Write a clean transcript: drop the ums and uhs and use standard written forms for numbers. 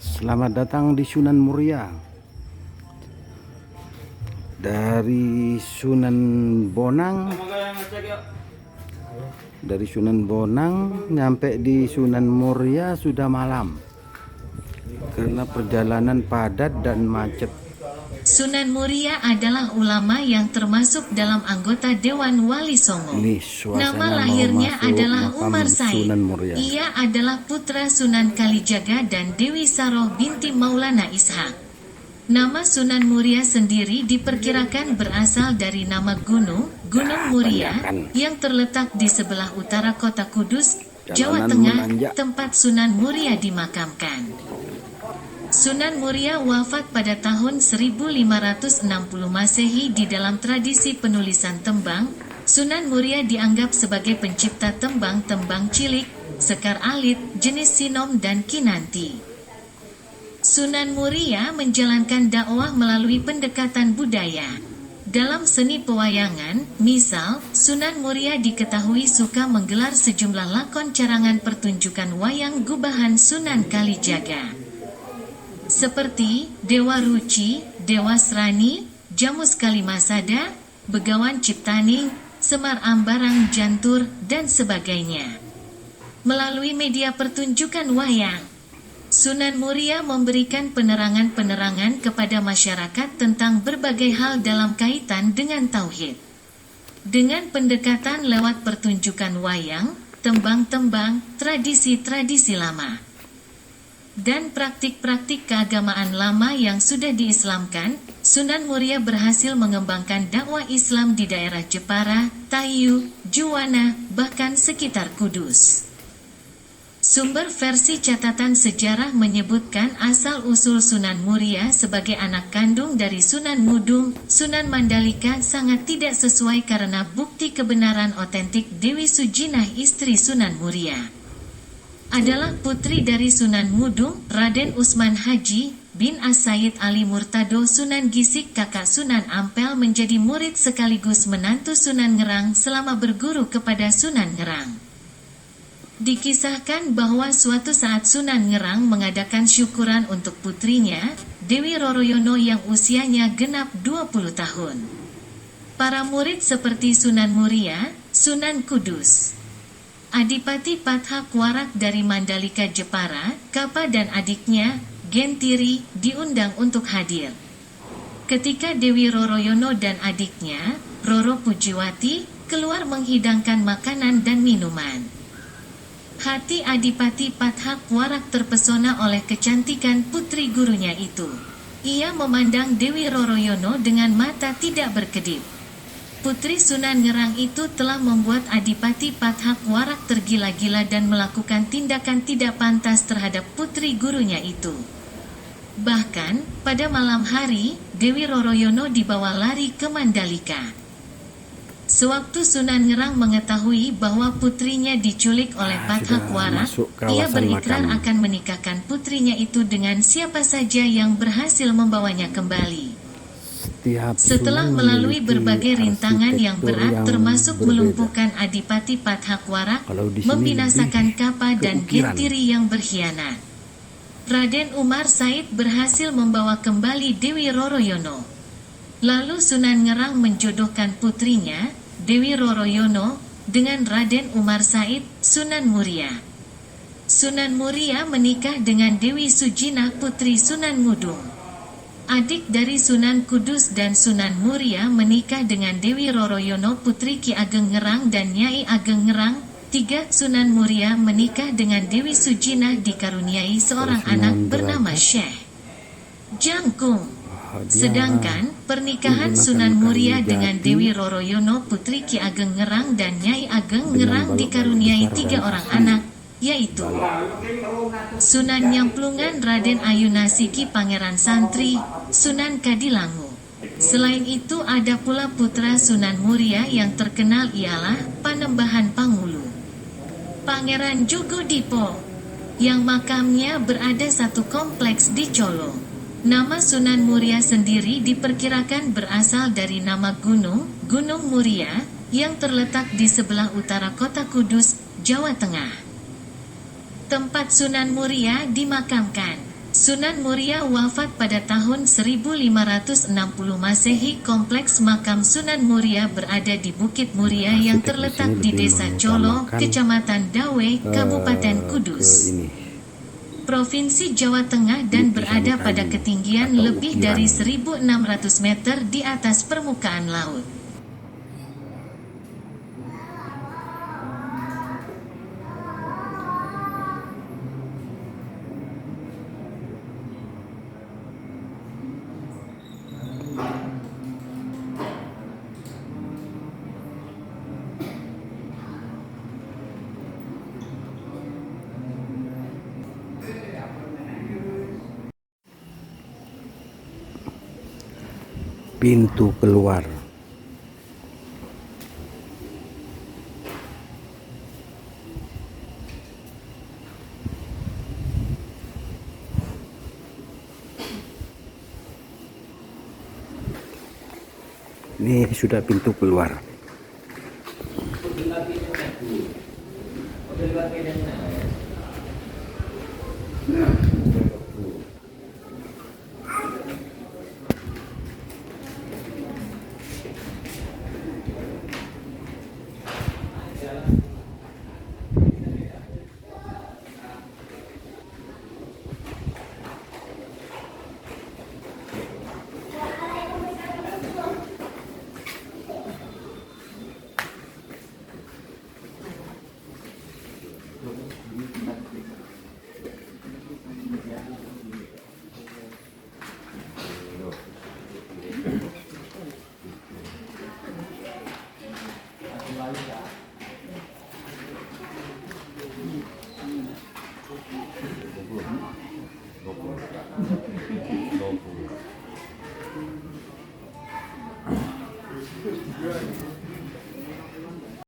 Selamat datang di Sunan Muria. Dari Sunan Bonang. Dari Sunan Bonang nyampe di Sunan Muria sudah malam. Karena perjalanan padat dan macet. Sunan Muria adalah ulama yang termasuk dalam anggota Dewan Wali Songo. Nama lahirnya adalah Umar Said. Ia adalah putra Sunan Kalijaga dan Dewi Saroh binti Maulana Ishak. Nama Sunan Muria sendiri diperkirakan berasal dari nama Gunung Muria yang terletak di sebelah utara kota Kudus, Jawa Tengah, tempat Sunan Muria dimakamkan. Sunan Muria wafat pada tahun 1560 Masehi. Di dalam tradisi penulisan tembang, Sunan Muria dianggap sebagai pencipta tembang-tembang cilik, sekar alit, jenis sinom dan kinanti. Sunan Muria menjalankan dakwah melalui pendekatan budaya. Dalam seni pewayangan, misal, Sunan Muria diketahui suka menggelar sejumlah lakon carangan pertunjukan wayang gubahan Sunan Kalijaga. Seperti Dewa Ruci, Dewa Srani, Jamus Kalimasada, Begawan Ciptaning, Semar Ambarang Jantur, dan sebagainya. Melalui media pertunjukan wayang, Sunan Muria memberikan penerangan-penerangan kepada masyarakat tentang berbagai hal dalam kaitan dengan tauhid. Dengan pendekatan lewat pertunjukan wayang, tembang-tembang, tradisi-tradisi lama, dan praktik-praktik keagamaan lama yang sudah diislamkan, Sunan Muria berhasil mengembangkan dakwah Islam di daerah Jepara, Tayu, Juwana, bahkan sekitar Kudus. Sumber versi catatan sejarah menyebutkan asal-usul Sunan Muria sebagai anak kandung dari Sunan Mudung, Sunan Mandalika sangat tidak sesuai karena bukti kebenaran otentik Dewi Sujinah istri Sunan Muria adalah putri dari Sunan Mudung, Raden Usman Haji bin As-Sayyid Ali Murtado Sunan Gisik. Kakak Sunan Ampel menjadi murid sekaligus menantu Sunan Ngerang selama berguru kepada Sunan Ngerang. Dikisahkan bahwa suatu saat Sunan Ngerang mengadakan syukuran untuk putrinya, Dewi Roroyono yang usianya genap 20 tahun. Para murid seperti Sunan Muria, Sunan Kudus, Adipati Pathak Warak dari Mandalika Jepara, Kapa dan adiknya, Gentiri, diundang untuk hadir. Ketika Dewi Roroyono dan adiknya, Roro Pujiwati, keluar menghidangkan makanan dan minuman, hati Adipati Pathak Warak terpesona oleh kecantikan putri gurunya itu. Ia memandang Dewi Roroyono dengan mata tidak berkedip. Putri Sunan Ngerang itu telah membuat Adipati Pathak Warak tergila-gila dan melakukan tindakan tidak pantas terhadap putri gurunya itu. Bahkan, pada malam hari, Dewi Roroyono dibawa lari ke Mandalika. Sewaktu Sunan Ngerang mengetahui bahwa putrinya diculik oleh Pathak Warak, ia berikrar akan menikahkan putrinya itu dengan siapa saja yang berhasil membawanya kembali. Setelah melalui berbagai rintangan yang berat termasuk melumpuhkan Adipati Pathak Warak, membinasakan Kapa dan Gentiri yang berkhianat, Raden Umar Said berhasil membawa kembali Dewi Roroyono. Lalu Sunan Ngerang menjodohkan putrinya, Dewi Roroyono, dengan Raden Umar Said, Sunan Muria. Sunan Muria menikah dengan Dewi Sujinah putri Sunan Mudung, adik dari Sunan Kudus, dan Sunan Muria menikah dengan Dewi Roroyono putri Ki Ageng Ngerang dan Nyai Ageng Ngerang. 3. Sunan Muria menikah dengan Dewi Sujinah dikaruniai seorang anak bernama Syekh Jangkung. Sedangkan pernikahan Sunan Muria dengan Dewi Roroyono putri Ki Ageng Ngerang dan Nyai Ageng Ngerang dikaruniai 3 orang anak, yaitu Sunan Nyamplungan Raden Ayunasiki Pangeran Santri, Sunan Kadilangu. Selain itu ada pula putra Sunan Muria yang terkenal ialah Panembahan Pangulu, Pangeran Jogodipo, yang makamnya berada satu kompleks di Colo. Nama Sunan Muria sendiri diperkirakan berasal dari nama Gunung Muria, yang terletak di sebelah utara kota Kudus, Jawa Tengah. Tempat Sunan Muria dimakamkan. Sunan Muria wafat pada tahun 1560 Masehi. Kompleks makam Sunan Muria berada di Bukit Muria yang terletak di Desa Colo, Kecamatan Dawe, Kabupaten Kudus, Provinsi Jawa Tengah dan berada pada ketinggian lebih dari 1.600 meter di atas permukaan laut. Pintu keluar. Ini sudah pintu keluar.